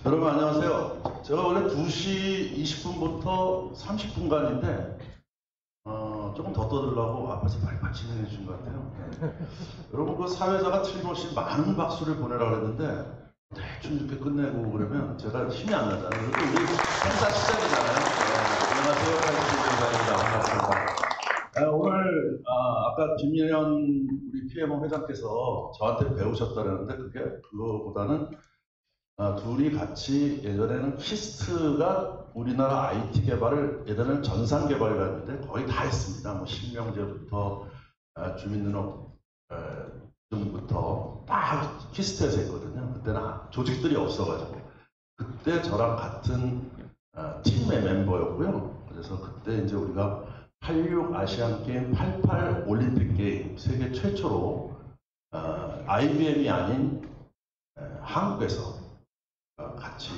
여러분 안녕하세요. 제가 원래 2시 20분부터 30분간인데 조금 더 떠들려고 앞에서 빨리빨리 진행해 주신 것 같아요. 여러분 그 사회자가 틀림없이 많은 박수를 보내라고 했는데 대충 이렇게 끝내고 그러면 제가 힘이 안 나잖아요. 그리고 우리 행사 시작이잖아요. 안녕하세요. 칼국수입니다. 반갑습니다. 오늘 아까 김일현 우리 PMO 회장께서 저한테 배우셨다는데 그거보다는 둘이 같이 예전에는 키스트가 우리나라 IT 개발을 예전에는 전산 개발이라는데 거의 다 했습니다. 뭐 실명제부터 주민등록증부터 다 키스트에서 했거든요. 그때는 조직들이 없어가지고 그때 저랑 같은 팀의 멤버였고요. 그래서 그때 이제 우리가 86 아시안 게임, 88 올림픽 게임 세계 최초로 IBM이 아닌 한국에서 같이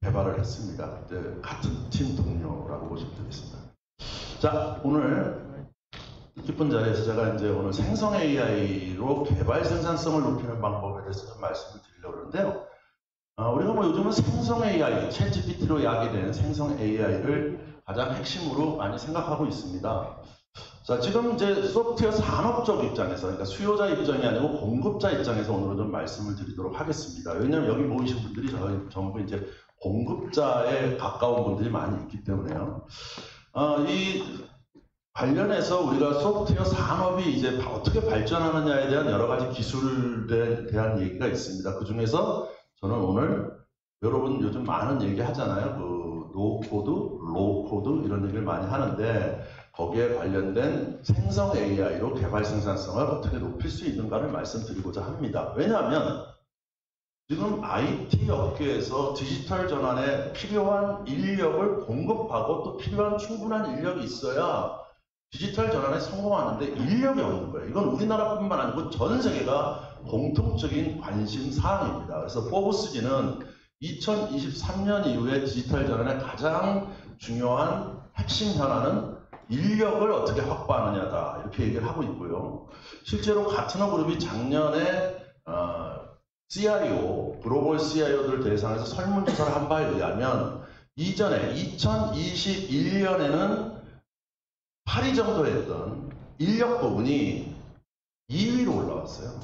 개발을 했습니다. 그때 같은 팀 동료라고 보시면 되겠습니다. 자, 오늘 기쁜 자리에서 제가 이제 오늘 생성 AI로 개발 생산성을 높이는 방법에 대해서 좀 말씀을 드리려고 하는데요. 우리가 뭐 요즘은 생성 AI, 챗GPT로 야기된 생성 AI를 가장 핵심으로 많이 생각하고 있습니다. 자, 지금 이제 소프트웨어 산업적 입장에서, 그러니까 수요자 입장이 아니고 공급자 입장에서 오늘은 좀 말씀을 드리도록 하겠습니다. 왜냐하면 여기 모이신 분들이 전부 이제 공급자에 가까운 분들이 많이 있기 때문에요. 이 관련해서 우리가 소프트웨어 산업이 이제 어떻게 발전하느냐에 대한 여러 가지 기술에 대한 얘기가 있습니다. 그 중에서 저는 오늘 여러분 요즘 많은 얘기 하잖아요. 노코드, 로우코드 이런 얘기를 많이 하는데 거기에 관련된 생성 AI로 개발 생산성을 어떻게 높일 수 있는가를 말씀드리고자 합니다. 왜냐하면 지금 IT 업계에서 디지털 전환에 필요한 인력을 공급하고 또 필요한 충분한 인력이 있어야 디지털 전환에 성공하는데 인력이 없는 거예요. 이건 우리나라뿐만 아니고 전 세계가 공통적인 관심 사항입니다. 그래서 포브스지는 2023년 이후에 디지털 전환의 가장 중요한 핵심 현안은 인력을 어떻게 확보하느냐다 이렇게 얘기를 하고 있고요. 실제로 가트너 그룹이 작년에 CIO, 글로벌 CIO들 대상에서 설문조사를 한 바에 의하면 이전에 2021년에는 8위 정도 했던 인력 부분이 2위로 올라왔어요.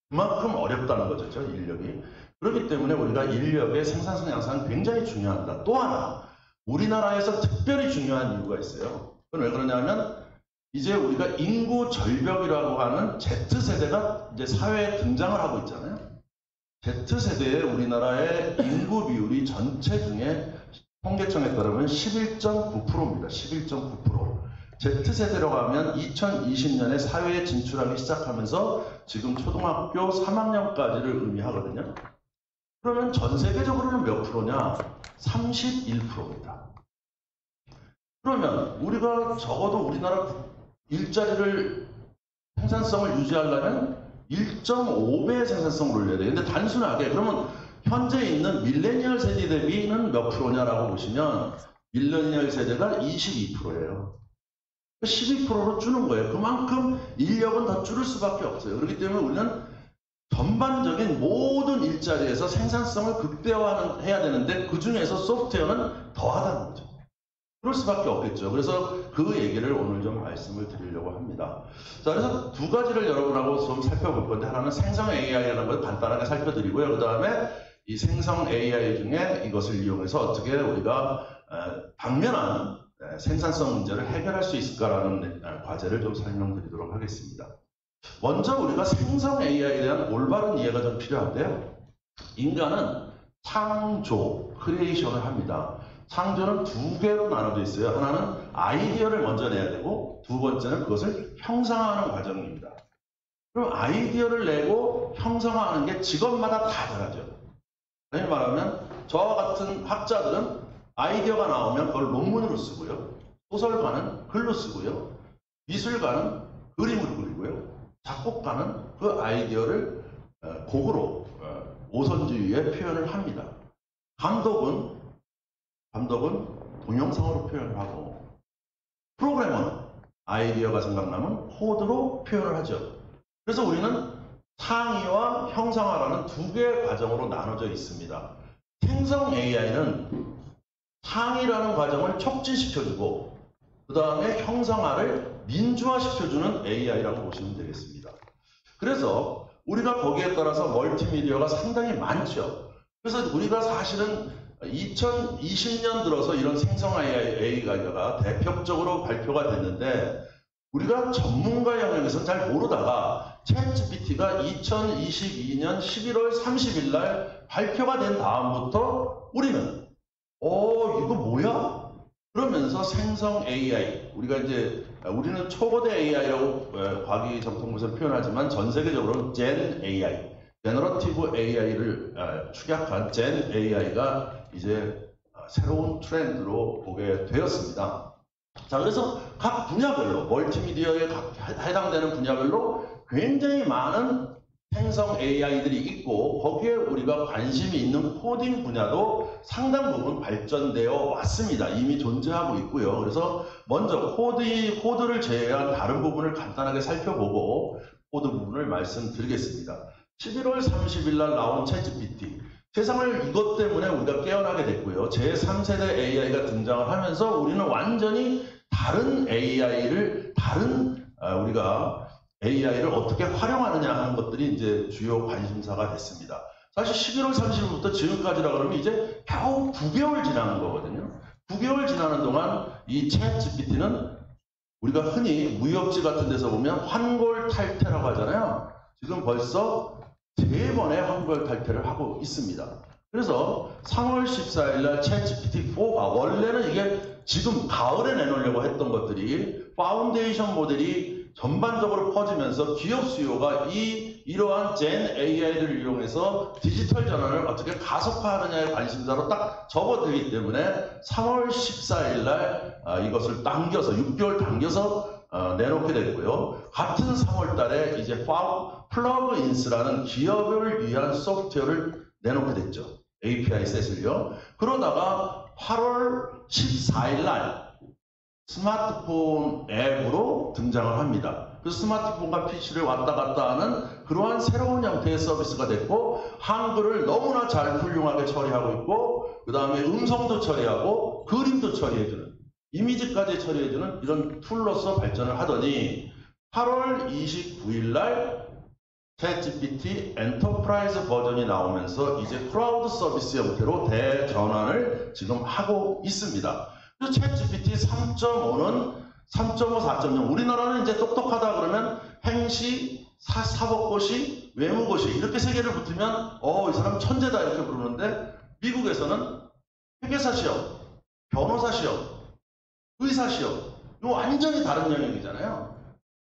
그만큼 어렵다는 거죠, 인력이. 그렇기 때문에 우리가 인력의 생산성 양상은 굉장히 중요합니다. 또 하나, 우리나라에서 특별히 중요한 이유가 있어요. 그건 왜 그러냐면, 이제 우리가 인구 절벽이라고 하는 Z세대가 이제 사회에 등장을 하고 있잖아요. Z세대의 우리나라의 인구 비율이 전체 중에 통계청에 따르면 11.9%입니다. 11.9%. Z세대로 가면 2020년에 사회에 진출하기 시작하면서 지금 초등학교 3학년까지를 의미하거든요. 그러면 전 세계적으로는 몇 프로냐? 31%입니다. 그러면 우리가 적어도 우리나라 일자리를 생산성을 유지하려면 1.5배의 생산성을 올려야 돼요. 근데 단순하게 그러면 현재 있는 밀레니얼 세대 대비는 몇 프로냐라고 보시면 밀레니얼 세대가 22%예요. 12%로 줄는 거예요. 그만큼 인력은 더 줄을 수밖에 없어요. 그렇기 때문에 우리는 전반적인 모든 일자리에서 생산성을 극대화해야 되는데 그 중에서 소프트웨어는 더하다는 거죠. 그럴 수밖에 없겠죠. 그래서 그 얘기를 오늘 좀 말씀을 드리려고 합니다. 자, 그래서 두 가지를 여러분하고 좀 살펴볼 건데 하나는 생성 AI라는 걸 간단하게 살펴드리고요. 그 다음에 이 생성 AI 중에 이것을 이용해서 어떻게 우리가 당면한 생산성 문제를 해결할 수 있을까라는 과제를 좀 설명드리도록 하겠습니다. 먼저 우리가 생성 AI에 대한 올바른 이해가 좀 필요한데요. 인간은 창조, 크리에이션을 합니다. 창조는 두 개로 나눠져 있어요. 하나는 아이디어를 먼저 내야 되고 두 번째는 그것을 형상화하는 과정입니다. 그럼 아이디어를 내고 형상화하는 게 직업마다 다 다르죠. 다시 말하면 저와 같은 학자들은 아이디어가 나오면 그걸 논문으로 쓰고요. 소설가는 글로 쓰고요. 미술가는 그림을 그리고요. 작곡가는 그 아이디어를 곡으로 오선지위에 표현을 합니다. 감독은 동영상으로 표현을 하고 프로그래머는 아이디어가 생각나면 코드로 표현을 하죠. 그래서 우리는 창의와 형상화라는 두 개의 과정으로 나눠져 있습니다. 생성 AI는 상이라는 과정을 촉진시켜주고 그 다음에 형상화를 민주화시켜주는 AI라고 보시면 되겠습니다. 그래서 우리가 거기에 따라서 멀티미디어가 상당히 많죠. 그래서 우리가 사실은 2020년 들어서 이런 생성 AI가 대표적으로 발표가 됐는데 우리가 전문가 영역에서는 잘 모르다가 챗GPT가 2022년 11월 30일 날 발표가 된 다음부터 우리는 이거 뭐야? 그러면서 생성 AI, 우리는 초거대 AI라고 과기 정통부에서 표현하지만 전 세계적으로는 Gen AI, 제너러티브 AI를 축약한 Gen AI가 이제 새로운 트렌드로 보게 되었습니다. 자, 그래서 각 분야별로, 멀티미디어에 해당되는 분야별로 굉장히 많은 생성 AI들이 있고 거기에 우리가 관심이 있는 코딩 분야도 상당 부분 발전되어 왔습니다. 이미 존재하고 있고요. 그래서 먼저 코드를 제외한 다른 부분을 간단하게 살펴보고 코드 부분을 말씀드리겠습니다. 11월 30일 날 나온 챗GPT. 세상을 이것 때문에 우리가 깨어나게 됐고요. 제3세대 AI가 등장을 하면서 우리는 완전히 다른 우리가 AI를 어떻게 활용하느냐 하는 것들이 이제 주요 관심사가 됐습니다. 사실 11월 30일부터 지금까지라 그러면 이제 겨우 9개월 지나는 거거든요. 9개월 지나는 동안 이 챗GPT는 우리가 흔히 무협지 같은 데서 보면 환골탈태라고 하잖아요. 지금 벌써 3번의 환골탈태를 하고 있습니다. 그래서 3월 14일 날 챗GPT4가 원래는 이게 지금 가을에 내놓으려고 했던 것들이 파운데이션 모델이 전반적으로 퍼지면서 기업 수요가 이러한 Gen AI를 이용해서 디지털 전환을 어떻게 가속화하느냐의 관심사로 딱 접어들기 때문에 3월 14일 날 이것을 당겨서 6개월 당겨서 내놓게 됐고요. 같은 3월 달에 이제 플러그인스라는 기업을 위한 소프트웨어를 내놓게 됐죠. API 셋을요. 그러다가 8월 14일 날 스마트폰 앱으로 등장을 합니다. 그 스마트폰과 PC를 왔다 갔다 하는 그러한 새로운 형태의 서비스가 됐고 한글을 너무나 잘 훌륭하게 처리하고 있고 그 다음에 음성도 처리하고 그림도 처리해주는 이미지까지 처리해주는 이런 툴로서 발전을 하더니 8월 29일 날 챗GPT 엔터프라이즈 버전이 나오면서 이제 클라우드 서비스 형태로 대전환을 지금 하고 있습니다. 그래서 챗GPT 3.5는 3.5, 4.0 우리나라는 이제 똑똑하다 그러면 행시, 사법고시, 외무고시 이렇게 세 개를 붙으면 이 사람 천재다 이렇게 부르는데 미국에서는 회계사 시험, 변호사 시험, 의사 시험 이거 완전히 다른 영역이잖아요.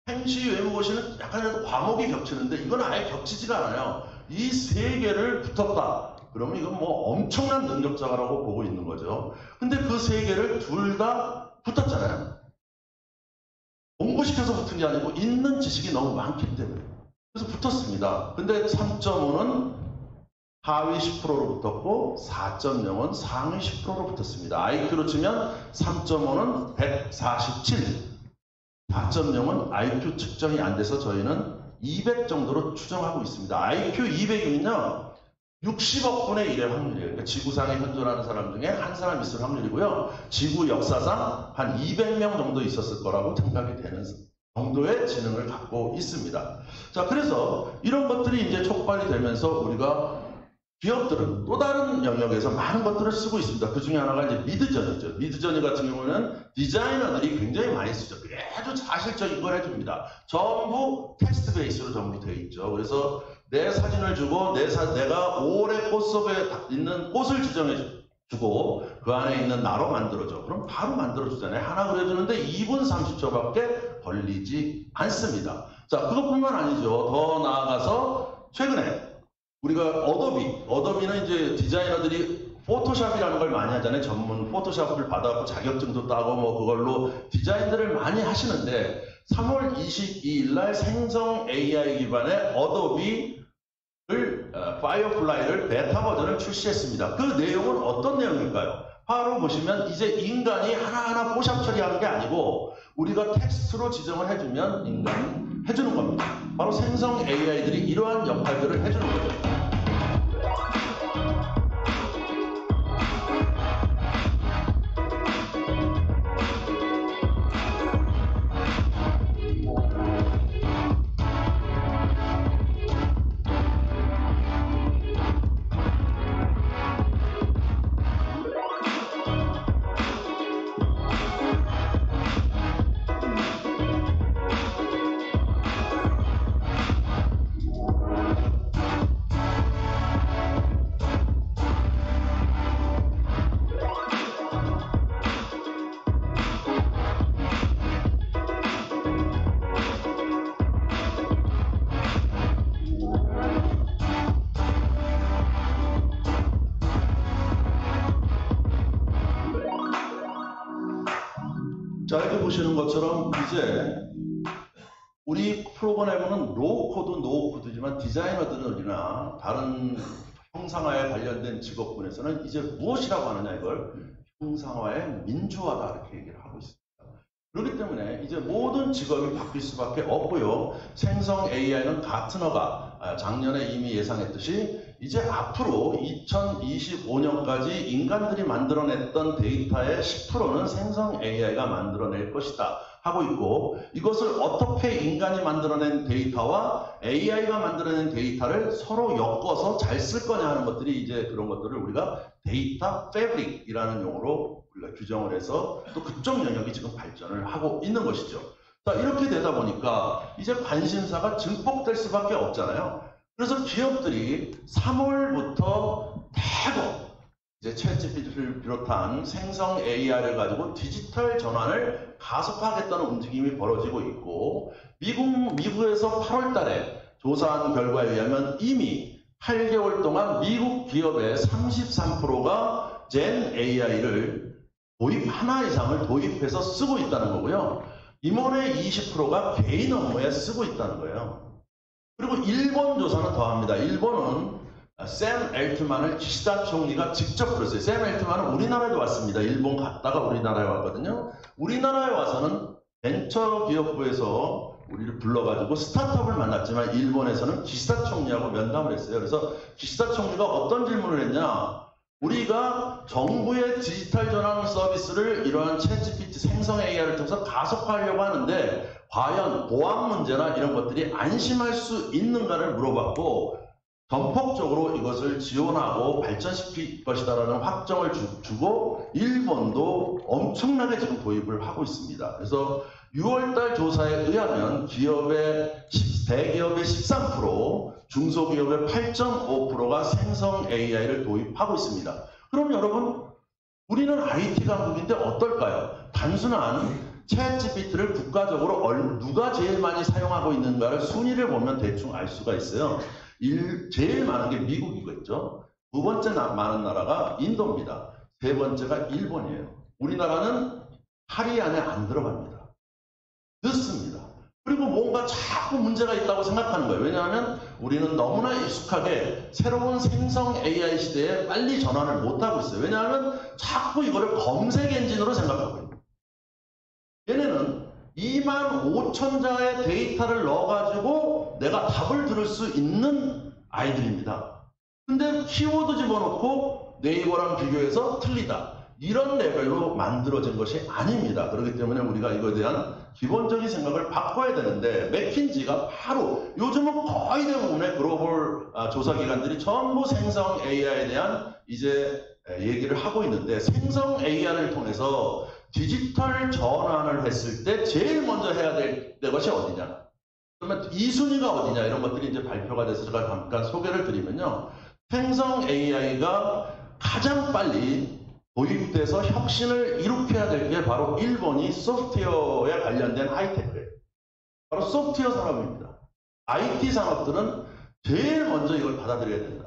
행시, 외무고시는 약간 과목이 겹치는데 이건 아예 겹치지가 않아요. 이 세 개를 붙었다. 그러면 이건 뭐 엄청난 능력자라고 보고 있는 거죠. 근데 그 세 개를 둘 다 붙었잖아요. 공부시켜서 붙은 게 아니고 있는 지식이 너무 많기 때문에. 그래서 붙었습니다. 근데 3.5는 하위 10%로 붙었고 4.0은 상위 10%로 붙었습니다. IQ로 치면 3.5는 147, 4.0은 IQ 측정이 안 돼서 저희는 200 정도로 추정하고 있습니다. IQ 200이면요 60억 분의 1의 확률이에요. 그러니까 지구상에 현존하는 사람 중에 한 사람 있을 확률이고요. 지구 역사상 한 200명 정도 있었을 거라고 생각이 되는 정도의 지능을 갖고 있습니다. 자, 그래서 이런 것들이 이제 촉발이 되면서 우리가 기업들은 또 다른 영역에서 많은 것들을 쓰고 있습니다. 그 중에 하나가 이제 미드저니죠. 미드저니 같은 경우는 디자이너들이 굉장히 많이 쓰죠. 그게 아주 사실적인 걸 해줍니다. 전부 텍스트 베이스로 전부 되어 있죠. 그래서 내 사진을 주고 내가 올해 꽃 속에 있는 꽃을 지정해주고 그 안에 있는 나로 만들어줘. 그럼 바로 만들어주잖아요. 하나 그려주는데 2분 30초밖에 걸리지 않습니다. 자, 그것뿐만 아니죠. 더 나아가서 최근에 우리가 어도비는 이제 디자이너들이 포토샵이라는 걸 많이 하잖아요. 전문 포토샵을 받아갖고 자격증도 따고 뭐 그걸로 디자인들을 많이 하시는데 3월 22일 날 생성 AI 기반의 어도비를 파이어플라이를 베타 버전을 출시했습니다. 그 내용은 어떤 내용일까요? 바로 보시면 이제 인간이 하나하나 포샵 처리하는 게 아니고 우리가 텍스트로 지정을 해주면 인간이 해주는 겁니다. 바로 생성 AI들이 이러한 역할들을 해주는 거죠. 있는 것처럼 이제 우리 프로그래머는 로우 코드, 노우 코드지만 디자이너들이나 다른 형상화에 관련된 직업군에서는 이제 무엇이라고 하느냐, 이걸 형상화의 민주화다 이렇게 얘기를 하고 있습니다. 그렇기 때문에 이제 모든 직업이 바뀔 수밖에 없고요. 생성 AI는 가트너가 작년에 이미 예상했듯이 이제 앞으로 2025년까지 인간들이 만들어냈던 데이터의 10%는 생성 AI가 만들어낼 것이다 하고 있고, 이것을 어떻게 인간이 만들어낸 데이터와 AI가 만들어낸 데이터를 서로 엮어서 잘 쓸 거냐 하는 것들이 이제 그런 것들을 우리가 데이터 패브릭이라는 용어로 우리가 규정을 해서 또 그쪽 영역이 지금 발전을 하고 있는 것이죠. 자, 이렇게 되다 보니까 이제 관심사가 증폭될 수밖에 없잖아요. 그래서 기업들이 3월부터 대거 이제 챗GPT를 비롯한 생성 AI를 가지고 디지털 전환을 가속화하겠다는 움직임이 벌어지고 있고, 미국에서 8월 달에 조사한 결과에 의하면 이미 8개월 동안 미국 기업의 33%가 젠 AI를 하나 이상을 도입해서 쓰고 있다는 거고요. 임원의 20%가 개인 업무에 쓰고 있다는 거예요. 그리고 일본 조사는 더합니다. 일본은 샘 엘트만을 기시다 총리가 직접 불렀어요. 샘 엘트만은 우리나라에도 왔습니다. 일본 갔다가 우리나라에 왔거든요. 우리나라에 와서는 벤처기업부에서 우리를 불러가지고 스타트업을 만났지만 일본에서는 기시다 총리하고 면담을 했어요. 그래서 기시다 총리가 어떤 질문을 했냐, 우리가 정부의 디지털 전환 서비스를 이러한 챗GPT 생성 AI를 통해서 가속화하려고 하는데 과연 보안 문제나 이런 것들이 안심할 수 있는가를 물어봤고, 전폭적으로 이것을 지원하고 발전시킬 것이다라는 확정을 주고 일본도 엄청나게 지금 도입을 하고 있습니다. 그래서 6월달 조사에 의하면 대기업의 13%, 중소기업의 8.5%가 생성 AI를 도입하고 있습니다. 그럼 여러분, 우리는 IT 강국인데 어떨까요? 단순한 챗GPT를 국가적으로 누가 제일 많이 사용하고 있는가를 순위를 보면 대충 알 수가 있어요. 제일 많은 게 미국이겠죠. 두 번째 많은 나라가 인도입니다. 세 번째가 일본이에요. 우리나라는 8위 안에 안 들어갑니다. 늦습니다. 그리고 뭔가 자꾸 문제가 있다고 생각하는 거예요. 왜냐하면 우리는 너무나 익숙하게 새로운 생성 AI 시대에 빨리 전환을 못하고 있어요. 왜냐하면 자꾸 이거를 검색 엔진으로 생각하고 있는 거예요. 얘네는 25,000자의 데이터를 넣어가지고 내가 답을 들을 수 있는 아이들입니다. 근데 키워드 집어넣고 네이버랑 비교해서 틀리다. 이런 레벨로 만들어진 것이 아닙니다. 그렇기 때문에 우리가 이거에 대한 기본적인 생각을 바꿔야 되는데, 맥킨지가 바로 요즘은 거의 대부분의 글로벌 조사기관들이 전부 생성 AI에 대한 이제 얘기를 하고 있는데, 생성 AI를 통해서 디지털 전환을 했을 때 제일 먼저 해야 될 것이 어디냐? 그러면 2순위가 어디냐? 이런 것들이 이제 발표가 돼서 제가 잠깐 소개를 드리면요. 생성 AI가 가장 빨리 도입돼서 혁신을 일으켜야 될 게 바로 일본이 소프트웨어에 관련된 하이테크예요. 바로 소프트웨어 산업입니다. IT 산업들은 제일 먼저 이걸 받아들여야 된다.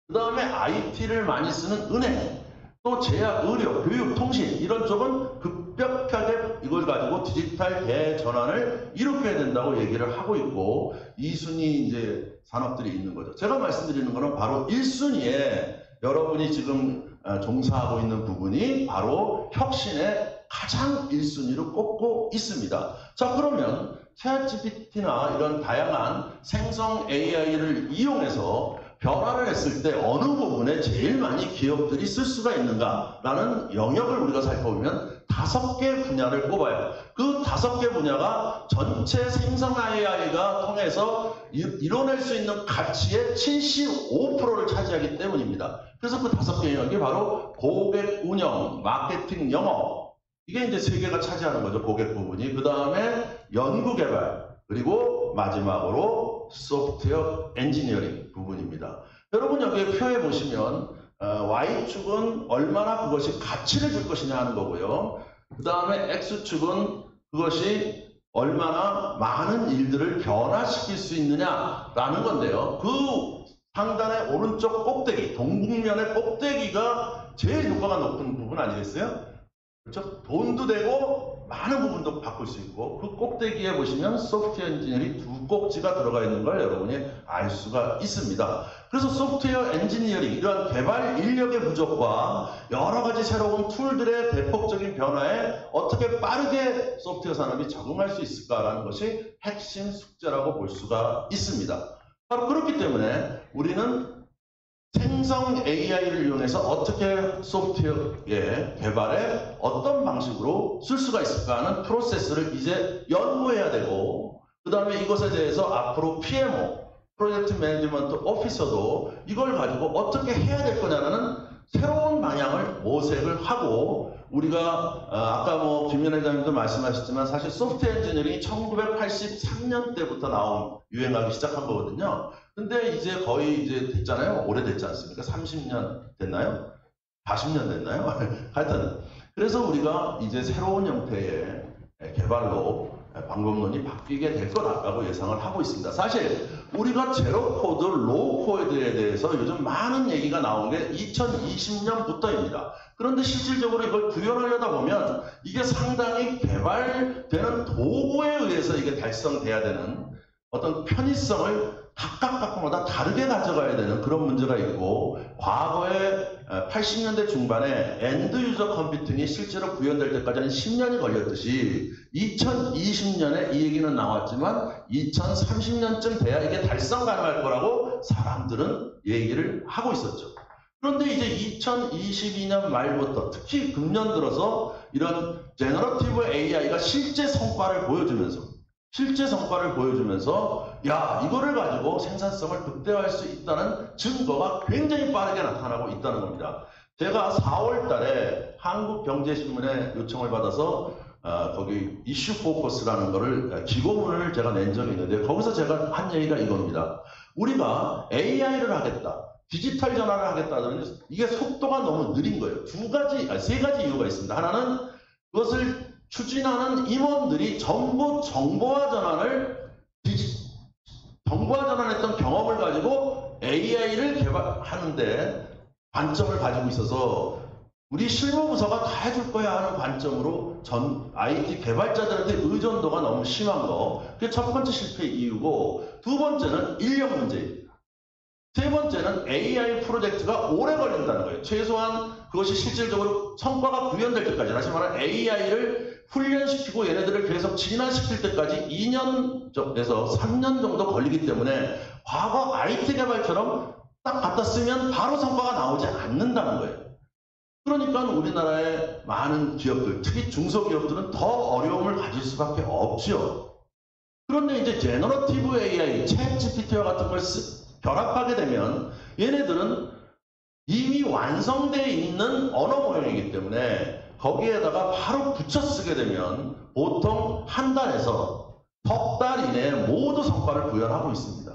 그 다음에 IT를 많이 쓰는 은행, 또 제약, 의료, 교육, 통신 이런 쪽은 급격하게 이걸 가지고 디지털 대전환을 일으켜야 된다고 얘기를 하고 있고, 2순위 이제 산업들이 있는 거죠. 제가 말씀드리는 거는 바로 1순위에 여러분이 지금 종사하고 있는 부분이 바로 혁신의 가장 1순위로 꼽고 있습니다. 자, 그러면 챗GPT나 이런 다양한 생성 AI를 이용해서 변화를 했을 때 어느 부분에 제일 많이 기업들이 쓸 수가 있는가라는 영역을 우리가 살펴보면 5개 분야를 꼽아요. 그 5개 분야가 전체 생성 AI가 통해서 이뤄낼 수 있는 가치의 75%를 차지하기 때문입니다. 그래서 그 5개 영역이 바로 고객 운영, 마케팅, 영업, 이게 이제 3개가 차지하는 거죠. 고객 부분이. 그 다음에 연구개발, 그리고 마지막으로 소프트웨어 엔지니어링 부분입니다. 여러분 여기 표에 보시면 Y축은 얼마나 그것이 가치를 줄 것이냐 하는 거고요. 그 다음에 X축은 그것이 얼마나 많은 일들을 변화시킬 수 있느냐라는 건데요. 그 상단의 오른쪽 꼭대기, 동국면의 꼭대기가 제일 효과가 높은 부분 아니겠어요? 그렇죠? 돈도 되고 많은 부분도 바꿀 수 있고 그 꼭대기에 보시면 소프트웨어 엔지니어링 두 꼭지가 들어가 있는 걸 여러분이 알 수가 있습니다. 그래서 소프트웨어 엔지니어링 이러한 개발 인력의 부족과 여러 가지 새로운 툴들의 대폭적인 변화에 어떻게 빠르게 소프트웨어 산업이 적응할 수 있을까라는 것이 핵심 숙제라고 볼 수가 있습니다. 바로 그렇기 때문에 우리는 생성 AI를 이용해서 어떻게 소프트웨어의 개발에 어떤 방식으로 쓸 수가 있을까 하는 프로세스를 이제 연구해야 되고 그 다음에 이것에 대해서 앞으로 PMO, 프로젝트 매니지먼트 오피서도 이걸 가지고 어떻게 해야 될 거냐는 새로운 방향을 모색을 하고 우리가 아까 뭐 김현 회장님도 말씀하셨지만 사실 소프트웨어 엔지니어링이 1983년 때부터 나온 유행하기 시작한 거거든요. 근데 이제 거의 이제 됐잖아요. 오래됐지 않습니까? 30년 됐나요? 40년 됐나요? 하여튼 그래서 우리가 이제 새로운 형태의 개발로 방법론이 바뀌게 될 거라고 예상을 하고 있습니다. 사실 우리가 제로 코드, 로우 코드에 대해서 요즘 많은 얘기가 나온 게 2020년부터입니다. 그런데 실질적으로 이걸 구현하려다 보면 이게 상당히 개발되는 도구에 의해서 이게 달성돼야 되는 어떤 편의성을 각각마다 다르게 가져가야 되는 그런 문제가 있고 과거에 80년대 중반에 엔드 유저 컴퓨팅이 실제로 구현될 때까지는 10년이 걸렸듯이 2020년에 이 얘기는 나왔지만 2030년쯤 돼야 이게 달성 가능할 거라고 사람들은 얘기를 하고 있었죠. 그런데 이제 2022년 말부터 특히 금년 들어서 이런 제너러티브 AI가 실제 성과를 보여주면서 야 이거를 가지고 생산성을 극대화할 수 있다는 증거가 굉장히 빠르게 나타나고 있다는 겁니다. 제가 4월 달에 한국경제신문에 요청을 받아서 거기 이슈 포커스라는 거를 기고문을 제가 낸 적이 있는데 거기서 제가 한 얘기가 이겁니다. 우리가 AI를 하겠다. 디지털 전환을 하겠다는 이게 속도가 너무 느린 거예요. 세 가지 이유가 있습니다. 하나는 그것을 추진하는 임원들이 전부 정보화 전환했던 경험을 가지고 AI를 개발하는데 관점을 가지고 있어서 우리 실무부서가 다 해줄 거야 하는 관점으로 전 IT 개발자들한테 의존도가 너무 심한 거. 그게 첫 번째 실패 이유고 두 번째는 인력 문제입니다. 세 번째는 AI 프로젝트가 오래 걸린다는 거예요. 최소한 그것이 실질적으로 성과가 구현될 때까지, 다시 말하면 AI를 훈련시키고 얘네들을 계속 진화시킬 때까지 2년에서 3년 정도 걸리기 때문에 과거 IT 개발처럼 딱 갖다 쓰면 바로 성과가 나오지 않는다는 거예요. 그러니까 우리나라의 많은 기업들, 특히 중소기업들은 더 어려움을 가질 수밖에 없죠. 그런데 이제 제너러티브 AI, 챗 GPT와 같은 걸 결합하게 되면 얘네들은 이미 완성되어 있는 언어 모형이기 때문에 거기에다가 바로 붙여 쓰게 되면 보통 한 달에서 석 달 이내에 모두 성과를 구현하고 있습니다.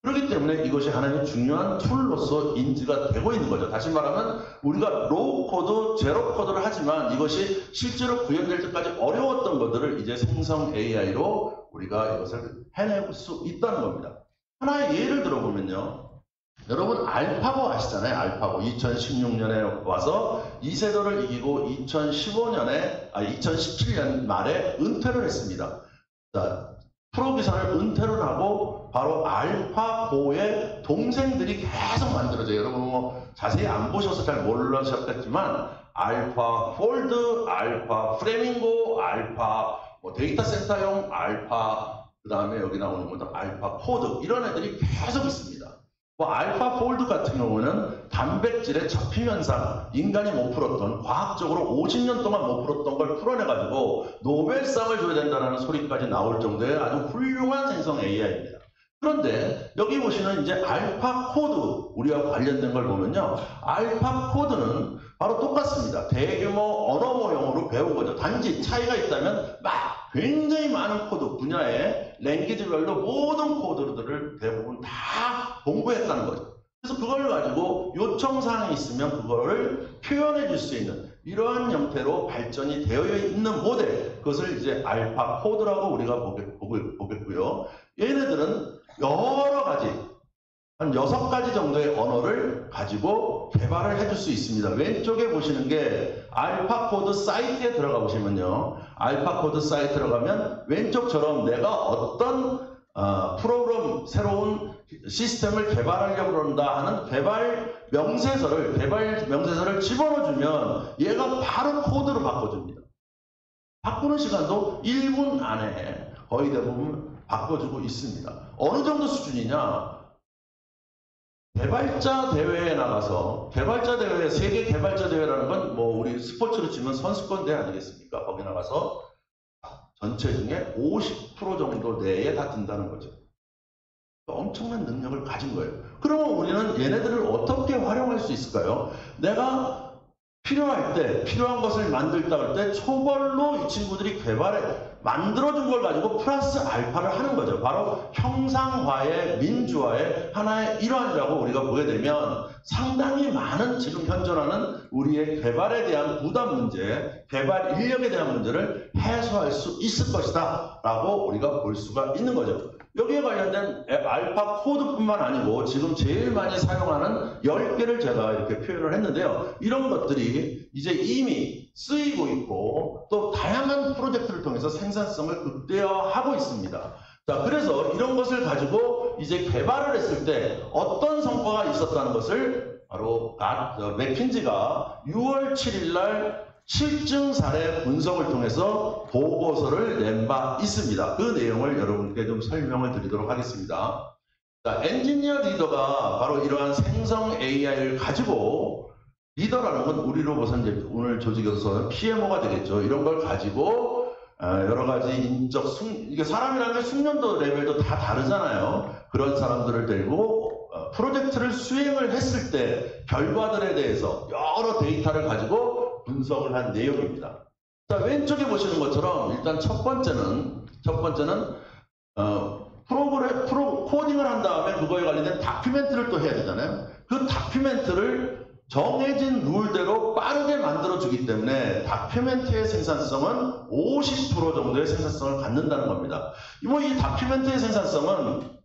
그렇기 때문에 이것이 하나의 중요한 툴로서 인지가 되고 있는 거죠. 다시 말하면 우리가 로우 코드, 제로 코드를 하지만 이것이 실제로 구현될 때까지 어려웠던 것들을 이제 생성 AI로 우리가 이것을 해낼 수 있다는 겁니다. 하나의 예를 들어보면요. 여러분 알파고 아시잖아요. 알파고 2016년에 와서 이세돌을 이기고 2017년 말에 은퇴를 했습니다. 자, 프로비전을 은퇴를 하고 바로 알파고의 동생들이 계속 만들어져요. 여러분 뭐 자세히 안 보셔서 잘 모르셨겠지만 알파 폴드, 알파 프레밍고, 알파 뭐 데이터 센터용 알파, 그 다음에 여기 나오는 것도 알파 코드, 이런 애들이 계속 있습니다. 뭐 알파 폴드 같은 경우는 단백질의 접힘 현상, 인간이 못 풀었던, 과학적으로 50년 동안 못 풀었던 걸 풀어내가지고 노벨상을 줘야 된다는 소리까지 나올 정도의 아주 훌륭한 생성 AI입니다. 그런데 여기 보시는 이제 알파 코드, 우리와 관련된 걸 보면요. 알파 코드는 바로 똑같습니다. 대규모 언어 모형으로 배운 거죠. 단지 차이가 있다면 막 굉장히 많은 코드, 분야의 랭귀지별로 모든 코드들을 대부분 다 공부했다는 거죠. 그래서 그걸 가지고 요청사항이 있으면 그거를 표현해 줄 수 있는 이러한 형태로 발전이 되어 있는 모델, 그것을 이제 알파 코드라고 우리가 보겠고요. 얘네들은 여러 가지, 한 6가지 정도의 언어를 가지고 개발을 해줄 수 있습니다. 왼쪽에 보시는 게 알파코드 사이트에 들어가 보시면요. 알파코드 사이트에 들어가면 왼쪽처럼 내가 어떤 프로그램, 새로운 시스템을 개발하려고 그런다 하는 개발 명세서를 집어넣어주면 얘가 바로 코드로 바꿔줍니다. 바꾸는 시간도 1분 안에 거의 대부분 바꿔주고 있습니다. 어느 정도 수준이냐? 개발자 대회에 나가서, 개발자 대회, 세계 개발자 대회라는 건 뭐 우리 스포츠로 치면 선수권 대회 아니겠습니까? 거기 나가서 전체 중에 50% 정도 내에 다 든다는 거죠. 엄청난 능력을 가진 거예요. 그러면 우리는 얘네들을 어떻게 활용할 수 있을까요? 내가 필요할 때, 필요한 것을 만들다 할 때 초벌로 이 친구들이 만들어준 걸 가지고 플러스 알파를 하는 거죠. 바로 형상화의 민주화의 하나의 일환이라고 우리가 보게 되면 상당히 많은 지금 현존하는 우리의 개발에 대한 부담 문제, 개발 인력에 대한 문제를 해소할 수 있을 것이다 라고 우리가 볼 수가 있는 거죠. 여기에 관련된 알파 코드뿐만 아니고 지금 제일 많이 사용하는 10개를 제가 이렇게 표현을 했는데요. 이런 것들이 이제 이미 쓰이고 있고 또 다양한 프로젝트를 통해서 생산성을 극대화하고 있습니다. 자, 그래서 이런 것을 가지고 이제 개발을 했을 때 어떤 성과가 있었다는 것을 바로 맥킨지가 6월 7일 날 실증 사례 분석을 통해서 보고서를 낸 바 있습니다. 그 내용을 여러분께 좀 설명을 드리도록 하겠습니다. 자, 엔지니어 리더가 바로 이러한 생성 AI를 가지고, 리더라는 건 우리로 보선 이제 오늘 조직에서 PMO가 되겠죠. 이런 걸 가지고 여러 가지 인적 이게 사람이라는 게 숙련도 레벨도 다 다르잖아요. 그런 사람들을 데리고 프로젝트를 수행을 했을 때 결과들에 대해서 여러 데이터를 가지고 분석을 한 내용입니다. 자, 왼쪽에 보시는 것처럼 일단 첫 번째는 코딩을 한 다음에 그거에 관련된 다큐멘트를 또 해야 되잖아요. 그 다큐멘트를 정해진 룰대로 빠르게 만들어주기 때문에 다큐멘트의 생산성은 50% 정도의 생산성을 갖는다는 겁니다. 이 다큐멘트의 생산성은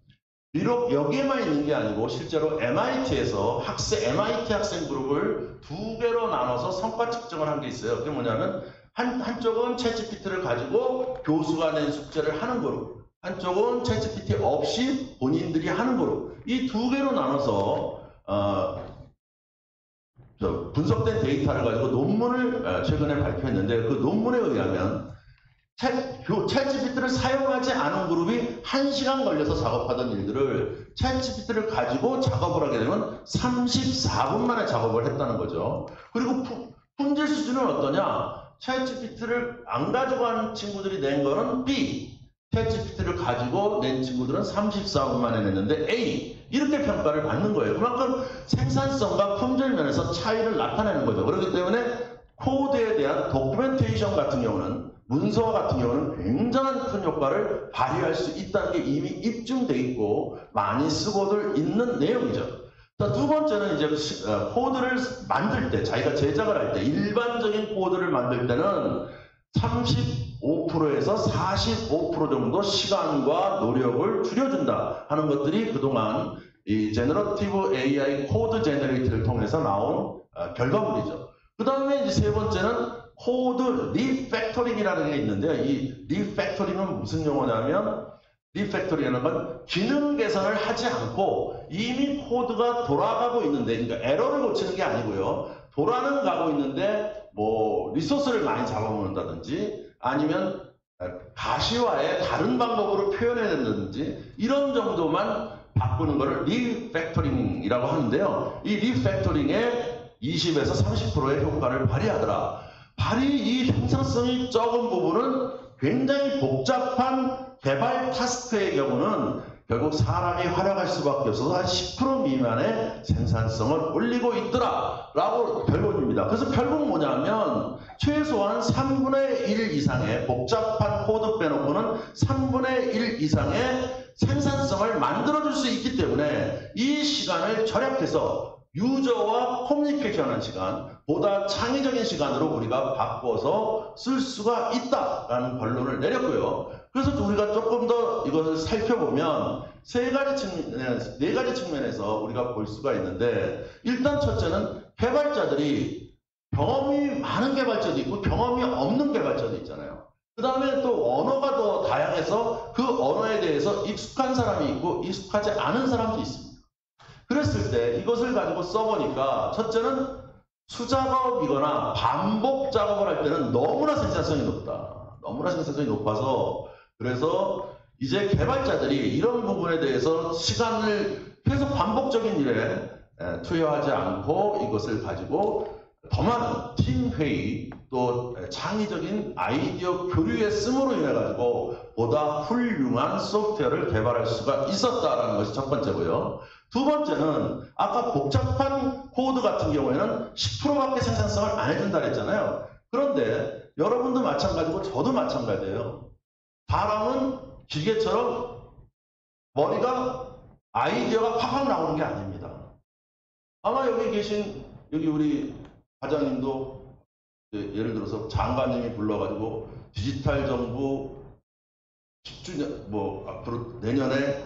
비록 여기에만 있는 게 아니고 실제로 MIT에서 MIT 학생 그룹을 2개로 나눠서 성과 측정을 한 게 있어요. 그게 뭐냐면 한쪽은 챗GPT를 가지고 교수가 낸 숙제를 하는 그룹, 한쪽은 챗GPT 없이 본인들이 하는 그룹. 이 2개로 나눠서 분석된 데이터를 가지고 논문을 최근에 발표했는데 그 논문에 의하면 챗GPT를 사용하지 않은 그룹이 1시간 걸려서 작업하던 일들을 챗GPT를 가지고 작업을 하게 되면 34분 만에 작업을 했다는 거죠. 그리고 품질 수준은 어떠냐? 챗GPT를 안 가지고 한 친구들이 낸 거는 B, 챗GPT를 가지고 낸 친구들은 34분 만에 냈는데 A, 이렇게 평가를 받는 거예요. 그만큼 생산성과 품질 면에서 차이를 나타내는 거죠. 그렇기 때문에 코드에 대한 도큐멘테이션 같은 경우는, 문서화 같은 경우는 굉장한 큰 효과를 발휘할 수 있다는 게 이미 입증돼 있고 많이 쓰고들 있는 내용이죠. 자, 두 번째는 이제 코드를 만들 때, 자기가 제작을 할 때, 일반적인 코드를 만들 때는 35%에서 45% 정도 시간과 노력을 줄여준다 하는 것들이 그동안 이 제너러티브 AI 코드 제너레이터를 통해서 나온 결과물이죠. 그 다음에 이제 세 번째는 코드 리팩토링이라는 게 있는데요. 이 리팩토링은 무슨 용어냐면, 리팩토링이라는 건 기능 개선을 하지 않고 이미 코드가 돌아가고 있는데, 그러니까 에러를 고치는 게 아니고요. 돌아는 가고 있는데 뭐 리소스를 많이 잡아먹는다든지 아니면 가시화에 다른 방법으로 표현해야 된다든지 이런 정도만 바꾸는 것을 리팩토링이라고 하는데요. 이 리팩토링에 20에서 30%의 효과를 발휘하더라. 이 생산성이 적은 부분은 굉장히 복잡한 개발 타스크의 경우는 결국 사람이 활용할 수밖에 없어서 한 10% 미만의 생산성을 올리고 있더라 라고 결론입니다. 그래서 결국 뭐냐면 최소한 3분의 1 이상의 복잡한 코드 빼놓고는 3분의 1 이상의 생산성을 만들어줄 수 있기 때문에 이 시간을 절약해서 유저와 커뮤니케이션하는 시간, 보다 창의적인 시간으로 우리가 바꿔서 쓸 수가 있다라는 결론을 내렸고요. 그래서 우리가 조금 더 이것을 살펴보면 네 가지 측면에서 우리가 볼 수가 있는데, 일단 첫째는 개발자들이 경험이 많은 개발자도 있고 경험이 없는 개발자도 있잖아요. 그 다음에 또 언어가 더 다양해서 그 언어에 대해서 익숙한 사람이 있고 익숙하지 않은 사람도 있습니다. 그랬을 때 이것을 가지고 써보니까 첫째는 수작업이거나 반복 작업을 할 때는 너무나 생산성이 높다. 너무나 생산성이 높아서, 그래서 이제 개발자들이 이런 부분에 대해서 시간을 계속 반복적인 일에 투여하지 않고 이것을 가지고 더 많은 팀회의 또 창의적인 아이디어 교류에 씀으로 인해 가지고 보다 훌륭한 소프트웨어를 개발할 수가 있었다라는 것이 첫 번째고요. 두 번째는 아까 복잡한 코드 같은 경우에는 10%밖에 생산성을 안 해준다 그랬잖아요. 그런데 여러분도 마찬가지고 저도 마찬가지예요. 사람은 기계처럼 머리가 아이디어가 팍팍 나오는 게 아닙니다. 아마 여기 계신 여기 우리 과장님도 예를 들어서 장관님이 불러가지고 디지털 정부 10주년 앞으로 내년에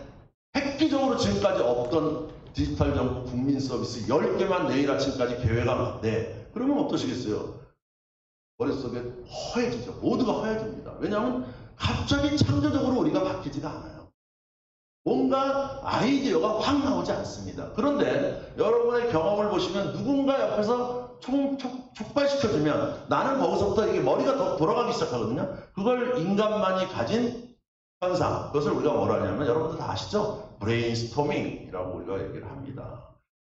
획기적으로 지금까지 없던 디지털 정부 국민 서비스 10개만 내일 아침까지 계획하면 돼. 그러면 어떠시겠어요? 머릿속에 허해지죠. 모두가 허해집니다. 왜냐하면 갑자기 창조적으로 우리가 바뀌지가 않아요. 뭔가 아이디어가 확 나오지 않습니다. 그런데 여러분의 경험을 보시면 누군가 옆에서 촉발시켜주면 나는 거기서부터 이게 머리가 더 돌아가기 시작하거든요. 그걸 인간만이 가진 현상, 그것을 우리가 뭐라 하냐면 여러분들 다 아시죠? 브레인스토밍이라고 우리가 얘기를 합니다.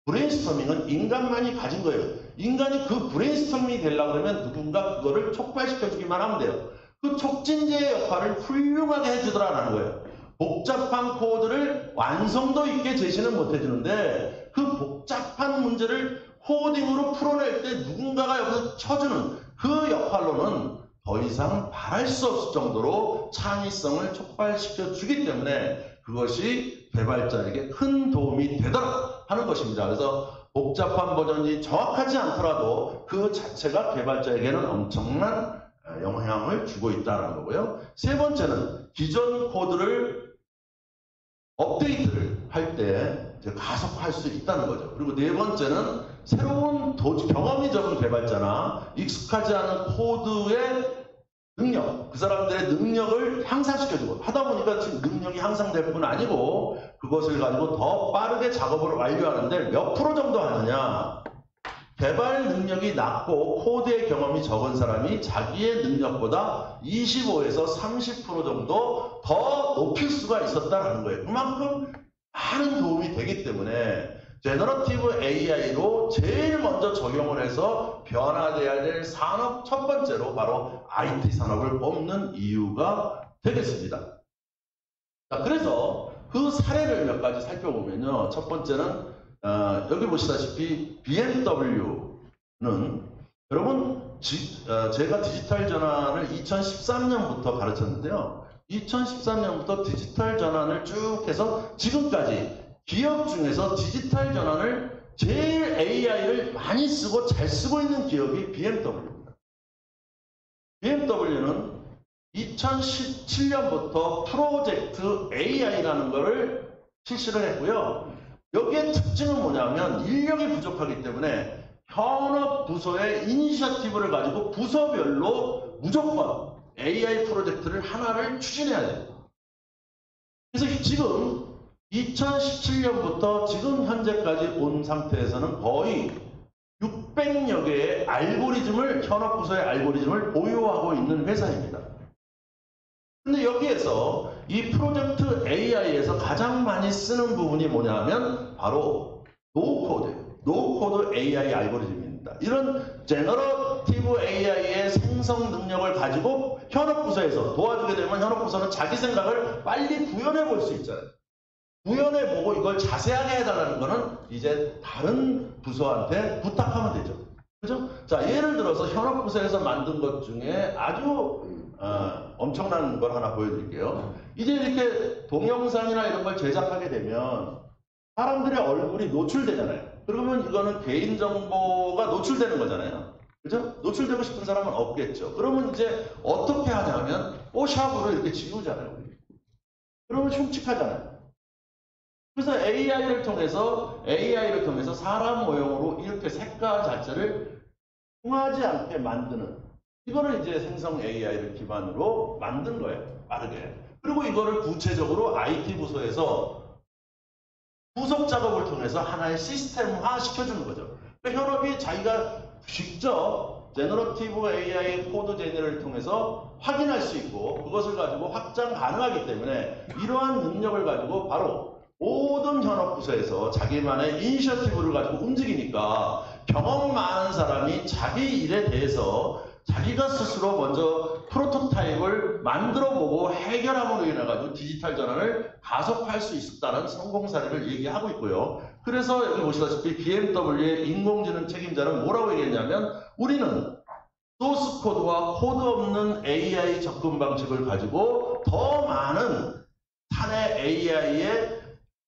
브레인스토밍은 인간만이 가진 거예요. 인간이 그 브레인스토밍이 되려고 그러면 누군가 그거를 촉발시켜주기만 하면 돼요. 그 촉진제의 역할을 훌륭하게 해주더라라는 거예요. 복잡한 코드를 완성도 있게 제시는 못 해주는데 그 복잡한 문제를 코딩으로 풀어낼 때 누군가가 여기서 쳐주는 그 역할로는 더 이상 바랄 수 없을 정도로 창의성을 촉발시켜 주기 때문에 그것이 개발자에게 큰 도움이 되도록 하는 것입니다. 그래서 복잡한 버전이 정확하지 않더라도 그 자체가 개발자에게는 엄청난 영향을 주고 있다는 거고요. 세 번째는 기존 코드를 업데이트를 할 때 가속할 수 있다는 거죠. 그리고 네 번째는 새로운 경험이 적은 개발자나 익숙하지 않은 코드의 능력, 그 사람들의 능력을 향상시켜주고 하다 보니까 지금 능력이 향상될 뿐 아니고 그것을 가지고 더 빠르게 작업을 완료하는데 몇 프로 정도 하느냐. 개발 능력이 낮고 코드의 경험이 적은 사람이 자기의 능력보다 25에서 30% 정도 더 높일 수가 있었다는 거예요. 그만큼 많은 도움이 되기 때문에 제너러티브 AI로 제일 먼저 적용을 해서 변화돼야 될 산업 첫 번째로 바로 IT 산업을 뽑는 이유가 되겠습니다. 자, 그래서 그 사례를 몇 가지 살펴보면요. 첫 번째는 여기 보시다시피 BMW는 여러분 제가 디지털 전환을 2013년부터 가르쳤는데요. 2013년부터 디지털 전환을 쭉 해서 지금까지 기업 중에서 디지털 전환을 제일 AI를 많이 쓰고 잘 쓰고 있는 기업이 BMW입니다. BMW는 2017년부터 프로젝트 AI라는 것을 실시를 했고요. 여기에 특징은 뭐냐면 인력이 부족하기 때문에 현업 부서의 이니셔티브를 가지고 부서별로 무조건 AI 프로젝트를 하나를 추진해야 돼요. 그래서 지금 2017년부터 지금 현재까지 온 상태에서는 거의 600여 개의 알고리즘을, 현업부서의 알고리즘을 보유하고 있는 회사입니다. 근데 여기에서 이 프로젝트 AI에서 가장 많이 쓰는 부분이 뭐냐면 바로 노코드 AI 알고리즘입니다. 이런 제너러티브 AI의 생성 능력을 가지고 현업부서에서 도와주게 되면 현업부서는 자기 생각을 빨리 구현해 볼 수 있잖아요. 구현해보고 이걸 자세하게 해달라는 거는 이제 다른 부서한테 부탁하면 되죠. 그죠? 자, 예를 들어서 현업부서에서 만든 것 중에 아주 엄청난 걸 하나 보여드릴게요. 이제 이렇게 동영상이나 이런 걸 제작하게 되면 사람들의 얼굴이 노출되잖아요. 그러면 이거는 개인정보가 노출되는 거잖아요. 그죠? 노출되고 싶은 사람은 없겠죠. 그러면 이제 어떻게 하냐면 뽀샵으로 이렇게 지우잖아요. 그러면 흉측하잖아요. 그래서 AI를 통해서 사람 모형으로 이렇게 색깔 자체를 통하지 않게 만드는, 이거를 이제 생성 AI를 기반으로 만든 거예요. 빠르게. 그리고 이거를 구체적으로 IT 부서에서 후속 작업을 통해서 하나의 시스템화 시켜주는 거죠. 그러니까 현업이 자기가 직접 제너러티브 AI 코드 제너를 통해서 확인할 수 있고 그것을 가지고 확장 가능하기 때문에 이러한 능력을 가지고 바로 모든 현업 부서에서 자기만의 이니셔티브를 가지고 움직이니까 경험 많은 사람이 자기 일에 대해서 자기가 스스로 먼저 프로토타입을 만들어보고 해결함으로 인해가지고 디지털 전환을 가속할 수 있었다는 성공 사례를 얘기하고 있고요. 그래서 여기 보시다시피 BMW의 인공지능 책임자는 뭐라고 얘기했냐면 우리는 소스 코드와 코드 없는 AI 접근 방식을 가지고 더 많은 사내 AI의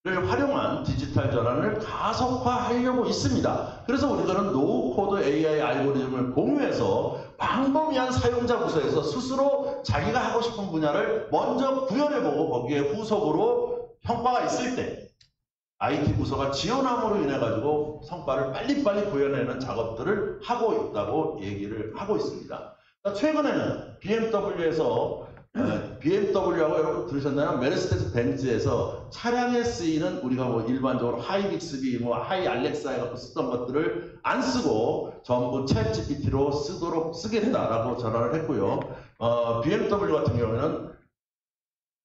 를 활용한 디지털 전환을 가속화하려고 있습니다. 그래서 우리들은 노후 코드 AI 알고리즘을 공유해서 광범위한 사용자 부서에서 스스로 자기가 하고 싶은 분야를 먼저 구현해보고 거기에 후속으로 성과가 있을 때 IT 부서가 지원함으로 인해 가지고 성과를 빨리빨리 구현해내는 작업들을 하고 있다고 얘기를 하고 있습니다. 최근에는 BMW하고 여러분 들으셨나요? 메르세데스 벤츠에서 차량에 쓰이는 우리가 뭐 일반적으로 하이 빅스비, 뭐 하이 알렉사 해갖고 쓰던 것들을 안 쓰고 전부 챗 GPT로 쓰겠다라고 전화를 했고요. BMW 같은 경우에는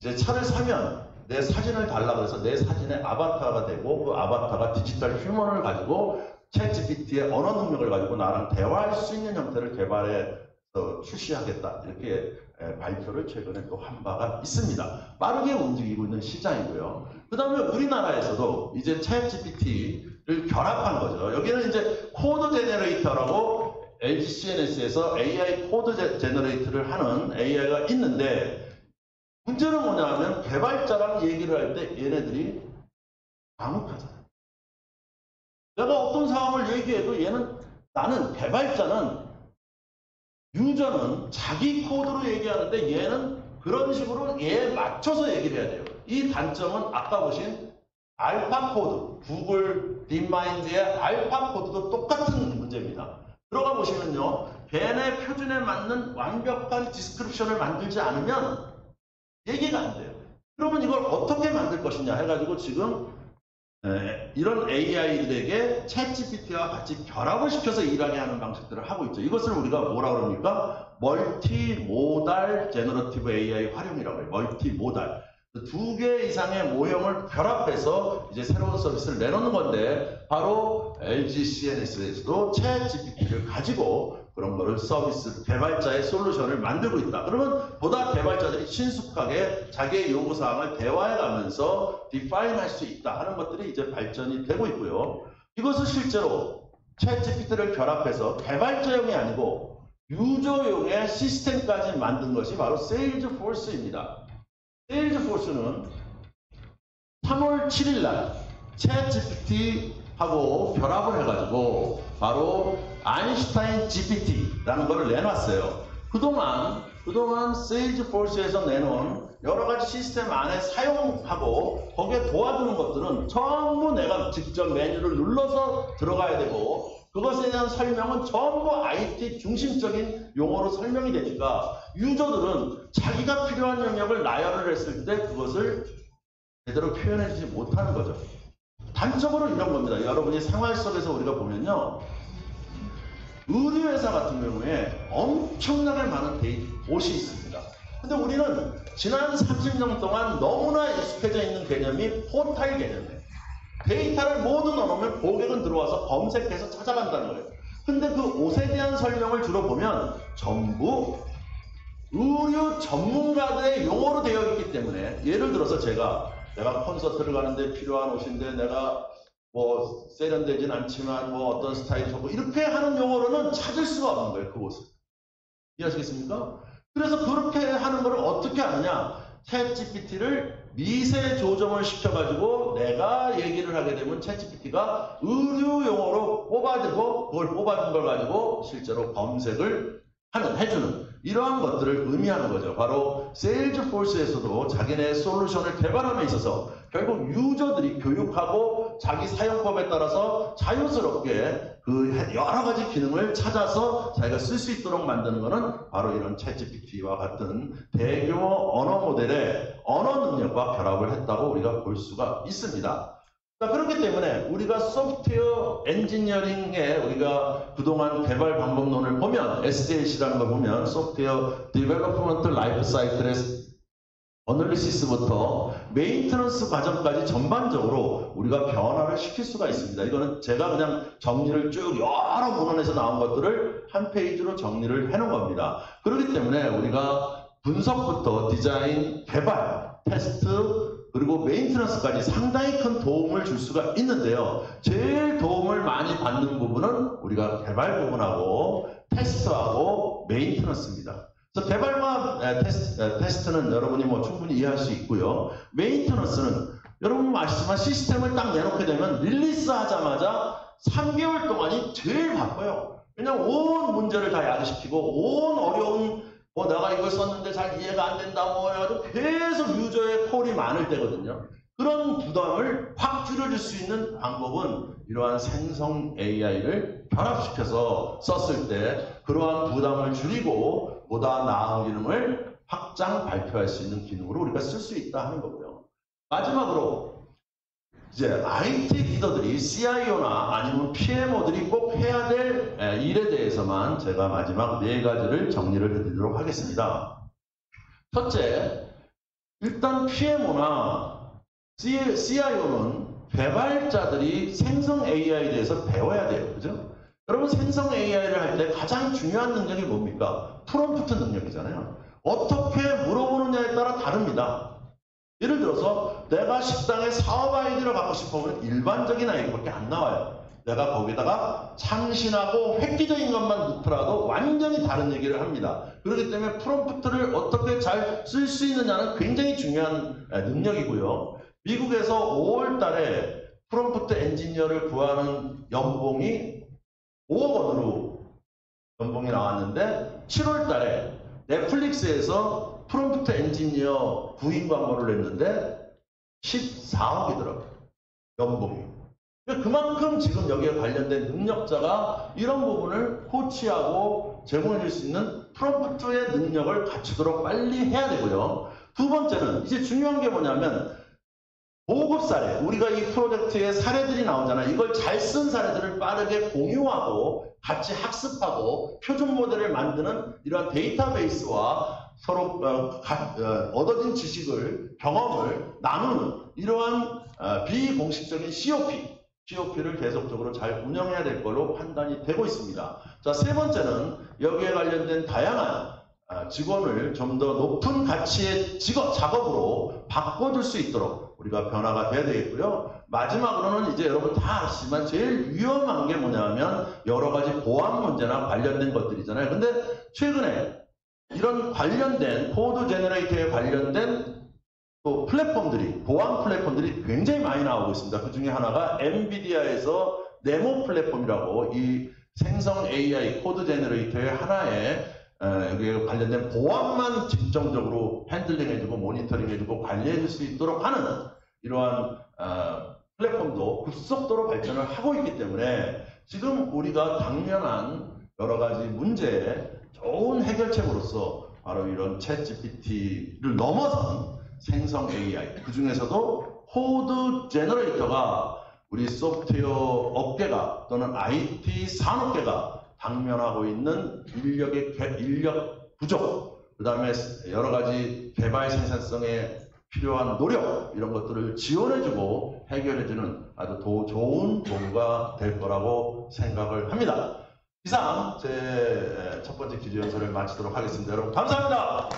이제 차를 사면 내 사진을 달라고 해서 내 사진의 아바타가 되고 그 아바타가 디지털 휴먼을 가지고 챗 GPT의 언어 능력을 가지고 나랑 대화할 수 있는 형태를 개발해서 출시하겠다. 이렇게 발표를 최근에 또 한 바가 있습니다. 빠르게 움직이고 있는 시장이고요. 그 다음에 우리나라에서도 이제 챗 GPT를 결합한 거죠. 여기는 이제 코드 제너레이터라고 LG CNS에서 AI 코드 제너레이터를 하는 AI가 있는데 문제는 뭐냐면 개발자랑 얘기를 할 때 얘네들이 암묵하잖아요. 내가 어떤 상황을 얘기해도 나는 개발자는 유저는 자기 코드로 얘기하는데 얘는 그런 식으로 얘에 맞춰서 얘기를 해야 돼요. 이 단점은 아까 보신 알파 코드, 구글 딥마인드의 알파 코드도 똑같은 문제입니다. 들어가 보시면요. 걔네 표준에 맞는 완벽한 디스크립션을 만들지 않으면 얘기가 안 돼요. 그러면 이걸 어떻게 만들 것이냐 해가지고 지금 이런 AI들에게 챗GPT와 같이 결합을 시켜서 일하게 하는 방식들을 하고 있죠. 이것을 우리가 뭐라 그럽니까? 멀티모달 제너러티브 AI 활용이라고 해요. 멀티모달. 두 개 이상의 모형을 결합해서 이제 새로운 서비스를 내놓는 건데 바로 LG CNS에서도 챗GPT를 가지고 그런 거를 서비스 개발자의 솔루션을 만들고 있다. 그러면 보다 개발자들이 신속하게 자기의 요구사항을 대화해가면서 디파인할 수 있다 하는 것들이 이제 발전이 되고 있고요. 이것을 실제로 챗GPT를 결합해서 개발자용이 아니고 유저용의 시스템까지 만든 것이 바로 세일즈포스입니다. 세일즈포스는 3월 7일 날 챗GPT하고 결합을 해가지고 바로 아인슈타인 GPT라는 걸 내놨어요. 그동안 세일즈포스에서 내놓은 여러 가지 시스템 안에 사용하고 거기에 도와주는 것들은 전부 내가 직접 메뉴를 눌러서 들어가야 되고 그것에 대한 설명은 전부 IT 중심적인 용어로 설명이 되니까 유저들은 자기가 필요한 영역을 나열을 했을 때 그것을 제대로 표현해주지 못하는 거죠. 단적으로 이런 겁니다. 여러분이 생활 속에서 우리가 보면요. 의류회사 같은 경우에 엄청나게 많은 옷이 있습니다. 근데 우리는 지난 30년 동안 너무나 익숙해져 있는 개념이 포탈 개념이에요. 데이터를 모두 넣어놓으면 고객은 들어와서 검색해서 찾아간다는 거예요. 근데 그 옷에 대한 설명을 주로 보면 전부 의류 전문가들의 용어로 되어 있기 때문에 예를 들어서 내가 콘서트를 가는데 필요한 옷인데 내가 뭐 세련되진 않지만 뭐 어떤 스타일이 좋고 이렇게 하는 용어로는 찾을 수가 없는 거예요. 그 옷을. 이해하시겠습니까? 그래서 그렇게 하는 거를 어떻게 하느냐? 챗 GPT를 미세 조정을 시켜가지고 그리고 내가 얘기를 하게 되면 챗GPT가 의류 용어로 뽑아주고 그걸 뽑아준 걸 가지고 실제로 검색을 해주는 이러한 것들을 의미하는 거죠. 바로 세일즈포스에서도 자기네 솔루션을 개발함에 있어서 결국 유저들이 교육하고 자기 사용법에 따라서 자유스럽게 그 여러 가지 기능을 찾아서 자기가 쓸 수 있도록 만드는 것은 바로 이런 챗GPT와 같은 대규모 언어 모델의 언어 능력과 결합을 했다고 우리가 볼 수가 있습니다. 자, 그렇기 때문에 우리가 소프트웨어 엔지니어링에 우리가 그동안 개발 방법론을 보면 SDLC라는 걸 보면 소프트웨어 디벨로프먼트 라이프 사이클의 어널리시스부터 메인테넌스 과정까지 전반적으로 우리가 변화를 시킬 수가 있습니다. 이거는 제가 그냥 정리를 쭉 여러 문헌에서 나온 것들을 한 페이지로 정리를 해놓은 겁니다. 그렇기 때문에 우리가 분석부터 디자인, 개발, 테스트, 그리고 메인테넌스까지 상당히 큰 도움을 줄 수가 있는데요. 제일 도움을 많이 받는 부분은 우리가 개발 부분하고 테스트하고 메인테넌스입니다. 그래서 개발과 테스트는 여러분이 뭐 충분히 이해할 수 있고요. 메인테넌스는 여러분 아시지만 시스템을 딱 내놓게 되면 릴리스 하자마자 3개월 동안이 제일 바빠요. 왜냐면 온 문제를 다 야기시키고 온 어려운 내가 이걸 썼는데 잘 이해가 안 된다 뭐 해가지고 계속 유저의 콜이 많을 때거든요. 그런 부담을 확 줄여줄 수 있는 방법은 이러한 생성 AI를 결합시켜서 썼을 때 그러한 부담을 줄이고 보다 나은 기능을 확장 발표할 수 있는 기능으로 우리가 쓸 수 있다 하는 거고요. 마지막으로 이제 IT 리더들이 CIO나 아니면 PMO들이 꼭 해야 될 일에 대해서만 제가 마지막 4가지를 정리를 해드리도록 하겠습니다. 첫째, 일단 PMO나 CIO는 개발자들이 생성 AI에 대해서 배워야 돼요. 그죠? 여러분 생성 AI를 할 때 가장 중요한 능력이 뭡니까? 프롬프트 능력이잖아요. 어떻게 물어보느냐에 따라 다릅니다. 예를 들어서 내가 식당에 사업 아이디어를 갖고 싶으면 일반적인 아이디어밖에 안 나와요. 내가 거기다가 참신하고 획기적인 것만 넣더라도 완전히 다른 얘기를 합니다. 그렇기 때문에 프롬프트를 어떻게 잘 쓸 수 있느냐는 굉장히 중요한 능력이고요. 미국에서 5월 달에 프롬프트 엔지니어를 구하는 연봉이 5억 원으로 연봉이 나왔는데 7월 달에 넷플릭스에서 프롬프트 엔지니어 구인 광고를 냈는데 14억이더라고요. 연봉이. 그만큼 지금 여기에 관련된 능력자가 이런 부분을 코치하고 제공해 줄 수 있는 프롬프트의 능력을 갖추도록 빨리 해야 되고요. 두 번째는 이제 중요한 게 뭐냐면 보급 사례, 우리가 이 프로젝트에 사례들이 나오잖아요. 이걸 잘 쓴 사례들을 빠르게 공유하고 같이 학습하고 표준 모델을 만드는 이러한 데이터베이스와 서로 얻어진 지식을, 경험을 나누는 이러한 비공식적인 COP를 계속적으로 잘 운영해야 될 걸로 판단이 되고 있습니다. 자, 세 번째는 여기에 관련된 다양한 직원을 좀 더 높은 가치의 작업으로 바꿔줄 수 있도록 우리가 변화가 돼야 되겠고요. 마지막으로는 이제 여러분 다 아시지만 제일 위험한 게 뭐냐면 여러 가지 보안 문제나 관련된 것들이잖아요. 근데 최근에 이런 관련된 코드 제너레이터에 관련된 또 플랫폼들이, 보안 플랫폼들이 굉장히 많이 나오고 있습니다. 그 중에 하나가 엔비디아에서 네모 플랫폼이라고 이 생성 AI 코드 제너레이터의 하나의 여기에 관련된 보안만 집중적으로 핸들링해주고 모니터링해주고 관리해줄 수 있도록 하는 이러한 플랫폼도 급속도로 발전을 하고 있기 때문에 지금 우리가 당면한 여러 가지 문제에 좋은 해결책으로서 바로 이런 챗GPT를 넘어선 생성 AI, 그 중에서도 코드 제너레이터가 우리 소프트웨어 업계가 또는 IT 산업계가 당면하고 있는 인력 부족, 그 다음에 여러 가지 개발 생산성에 필요한 노력, 이런 것들을 지원해주고 해결해주는 아주 좋은 도구가 될 거라고 생각을 합니다. 이상 제 첫 번째 기조 연설을 마치도록 하겠습니다. 여러분 감사합니다.